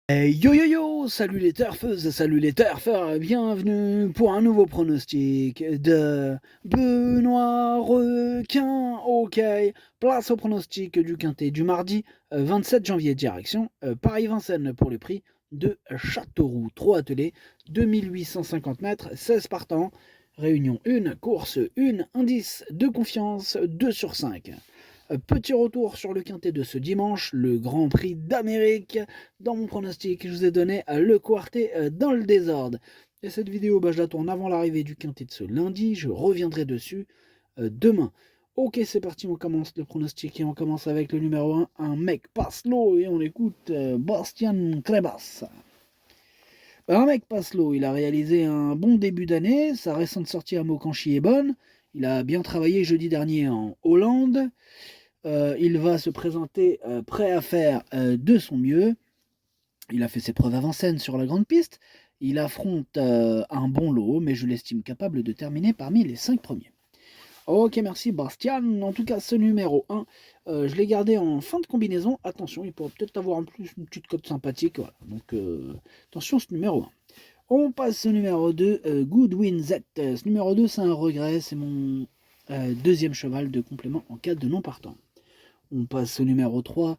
Yo yo yo, salut les turfeuses, salut les turfeurs, bienvenue pour un nouveau pronostic de Benoît Requin. Ok, place au pronostic du quintet du mardi 27 janvier, direction Paris-Vincennes pour le prix de Châteauroux. 3 attelés, 2850 mètres, 16 partants, réunion 1, course 1, indice de confiance 2 sur 5. Petit retour sur le quintet de ce dimanche, le Grand Prix d'Amérique. Dans mon pronostic, je vous ai donné le quartet dans le désordre. Et cette vidéo, je la tourne avant l'arrivée du quintet de ce lundi. Je reviendrai dessus demain. Ok, c'est parti, on commence le pronostic et on commence avec le numéro 1, un mec passe l'eau et on écoute Bastian Krebas. Un mec passe l'eau, il a réalisé un bon début d'année, sa récente sortie à Mokanchi est bonne, il a bien travaillé jeudi dernier en Hollande. Il va se présenter prêt à faire de son mieux. Il a fait ses preuves à Vincennes sur la grande piste. Il affronte un bon lot, mais je l'estime capable de terminer parmi les 5 premiers. Ok, merci Bastian. En tout cas, ce numéro 1, je l'ai gardé en fin de combinaison. Attention, il pourrait peut-être avoir en plus une petite cote sympathique. Voilà. Donc, attention, ce numéro 1. On passe au numéro 2, Goodwin Z. Ce numéro 2, c'est un regret. C'est mon deuxième cheval de complément en cas de non partant. On passe au numéro 3,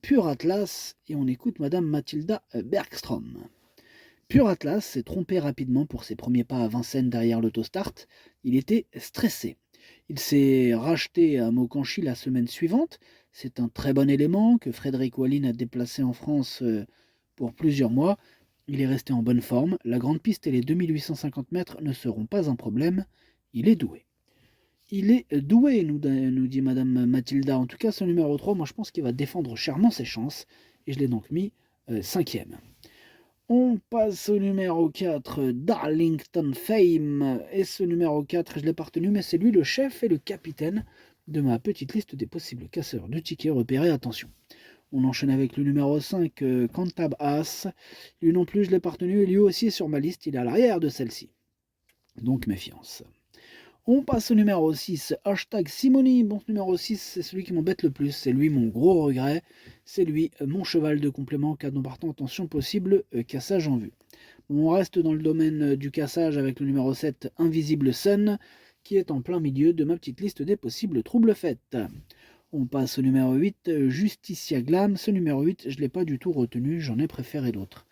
Pure Atlas, et on écoute Madame Mathilda Bergstrom. Pure Atlas s'est trompé rapidement pour ses premiers pas à Vincennes derrière l'autostart. Il était stressé. Il s'est racheté à Mokanchi la semaine suivante. C'est un très bon élément que Frédéric Walline a déplacé en France pour plusieurs mois. Il est resté en bonne forme. La grande piste et les 2850 mètres ne seront pas un problème. Il est doué. Il est doué, nous dit Madame Mathilda. En tout cas, ce numéro 3, moi je pense qu'il va défendre chèrement ses chances. Et je l'ai donc mis 5e. On passe au numéro 4, Darlington Fame. Et ce numéro 4, je ne l'ai pas retenu, mais c'est lui le chef et le capitaine de ma petite liste des possibles casseurs de tickets repérés. Attention. On enchaîne avec le numéro 5, Cantab As. Lui non plus, je ne l'ai pas retenu. Et lui aussi est sur ma liste, il est à l'arrière de celle-ci. Donc méfiance. On passe au numéro 6, hashtag Simoni. Bon, ce numéro 6, c'est celui qui m'embête le plus. C'est lui mon gros regret. C'est lui mon cheval de complément. Cas non partant, attention possible, cassage en vue. Bon, on reste dans le domaine du cassage avec le numéro 7, Invisible Sun, qui est en plein milieu de ma petite liste des possibles troubles faits. On passe au numéro 8, Justicia Glam. Ce numéro 8, je ne l'ai pas du tout retenu, j'en ai préféré d'autres.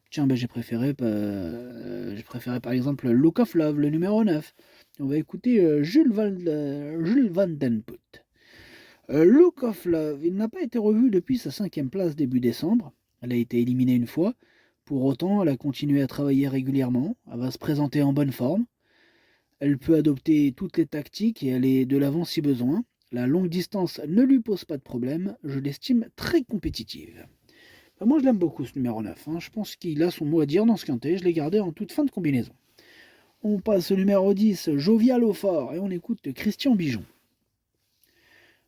Tiens, j'ai préféré par exemple Look of Love, le numéro 9. On va écouter Jules Van Den Put. Look of Love, il n'a pas été revu depuis sa 5e place début décembre. Elle a été éliminée une fois. Pour autant, elle a continué à travailler régulièrement. Elle va se présenter en bonne forme. Elle peut adopter toutes les tactiques et aller de l'avant si besoin. La longue distance ne lui pose pas de problème. Je l'estime très compétitive. Moi, je l'aime beaucoup ce numéro 9. Je pense qu'il a son mot à dire dans ce quintet. Je l'ai gardé en toute fin de combinaison. On passe au numéro 10, Jovial au fort, et on écoute Christian Bijon.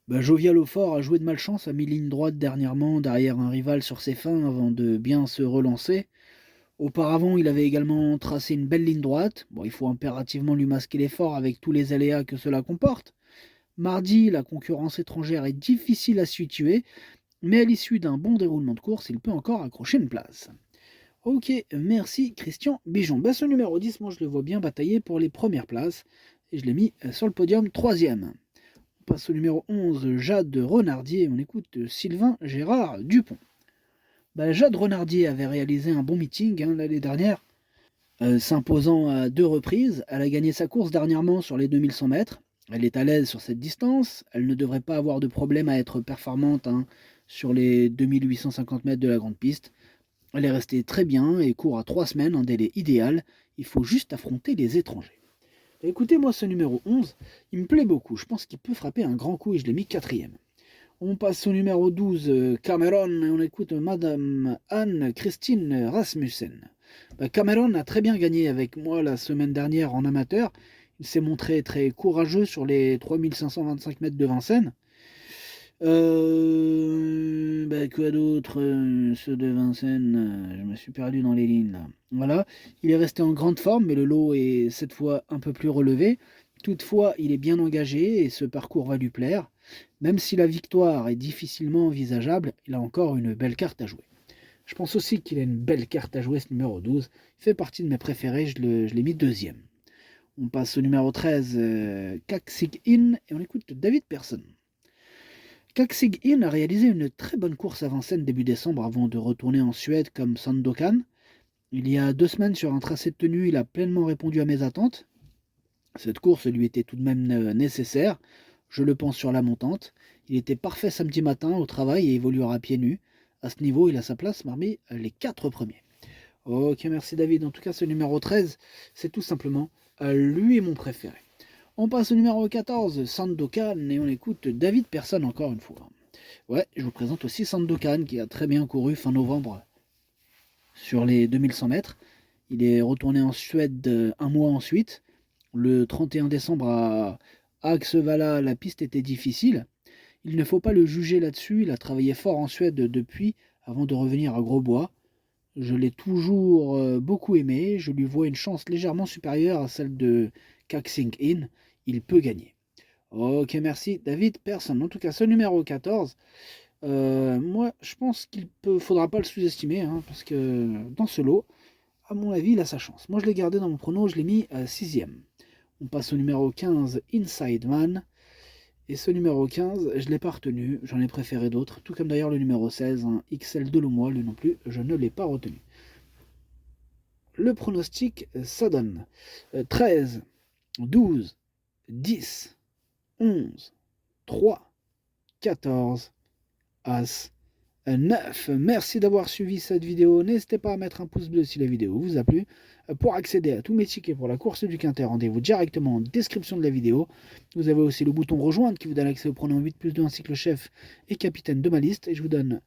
Jovial au fort a joué de malchance, a mis ligne droite dernièrement derrière un rival sur ses fins avant de bien se relancer. Auparavant, il avait également tracé une belle ligne droite. Bon, il faut impérativement lui masquer l'effort avec tous les aléas que cela comporte. Mardi, la concurrence étrangère est difficile à situer, mais à l'issue d'un bon déroulement de course, il peut encore accrocher une place. Ok, merci Christian Bijon. Ce numéro 10, moi je le vois bien batailler pour les premières places. Et je l'ai mis sur le podium 3e. On passe au numéro 11, Jade Renardier. On écoute Sylvain Gérard Dupont. Jade Renardier avait réalisé un bon meeting l'année dernière, s'imposant à 2 reprises. Elle a gagné sa course dernièrement sur les 2100 mètres. Elle est à l'aise sur cette distance. Elle ne devrait pas avoir de problème à être performante sur les 2850 mètres de la grande piste. Elle est restée très bien et court à 3 semaines, un délai idéal. Il faut juste affronter les étrangers. Écoutez, moi, ce numéro 11, il me plaît beaucoup. Je pense qu'il peut frapper un grand coup et je l'ai mis 4e. On passe au numéro 12, Cameron, et on écoute Madame Anne-Christine Rasmussen. Cameron a très bien gagné avec moi la semaine dernière en amateur. Il s'est montré très courageux sur les 3525 mètres de Vincennes. Quoi d'autre, ceux de Vincennes, je me suis perdu dans les lignes là. Voilà, il est resté en grande forme, mais le lot est cette fois un peu plus relevé. Toutefois, il est bien engagé et ce parcours va lui plaire. Même si la victoire est difficilement envisageable, il a encore une belle carte à jouer. Je pense aussi qu'il a une belle carte à jouer, ce numéro 12. Il fait partie de mes préférés, je l'ai mis deuxième. On passe au numéro 13, Kaksig-In, et on écoute David Persson. Kaksig-In a réalisé une très bonne course avant-scène début décembre avant de retourner en Suède comme Sandokan. Il y a 2 semaines, sur un tracé de tenue, il a pleinement répondu à mes attentes. Cette course lui était tout de même nécessaire, je le pense sur la montante. Il était parfait samedi matin au travail et évoluera pieds nus. À ce niveau, il a sa place parmi les 4 premiers. Ok, merci David. En tout cas, ce numéro 13, c'est tout simplement lui mon préféré. On passe au numéro 14, Sandokan, et on écoute David Persson encore une fois. Ouais, je vous présente aussi Sandokan qui a très bien couru fin novembre sur les 2100 mètres. Il est retourné en Suède un mois ensuite. Le 31 décembre à Axevalla, la piste était difficile. Il ne faut pas le juger là-dessus, il a travaillé fort en Suède depuis, avant de revenir à Grosbois. Je l'ai toujours beaucoup aimé, je lui vois une chance légèrement supérieure à celle de Kaksing-In. Il peut gagner. Ok, merci David Persson. En tout cas, ce numéro 14, moi je pense qu'il faudra pas le sous-estimer, hein, parce que dans ce lot, à mon avis, il a sa chance. Moi je l'ai gardé dans mon prono, je l'ai mis à 6ème. On passe au numéro 15, Inside Man. Et ce numéro 15, je ne l'ai pas retenu, j'en ai préféré d'autres, tout comme d'ailleurs le numéro 16, hein, XL de Lomois, lui non plus, je ne l'ai pas retenu. Le pronostic, ça donne 13, 12, 10, 11, 3, 14, As, 9. Merci d'avoir suivi cette vidéo. N'hésitez pas à mettre un pouce bleu si la vidéo vous a plu. Pour accéder à tous mes tickets pour la course du Quintet, rendez-vous directement en description de la vidéo. Vous avez aussi le bouton rejoindre qui vous donne accès au pronom 8+2 ainsi que le chef et capitaine de ma liste. Et je vous donne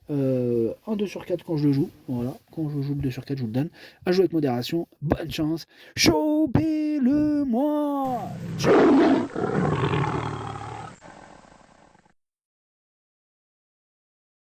un 2 sur 4 quand je le joue. Voilà, quand je joue le 2 sur 4, je vous le donne. À jouer avec modération. Bonne chance. Chopez-le-moi. Ciao.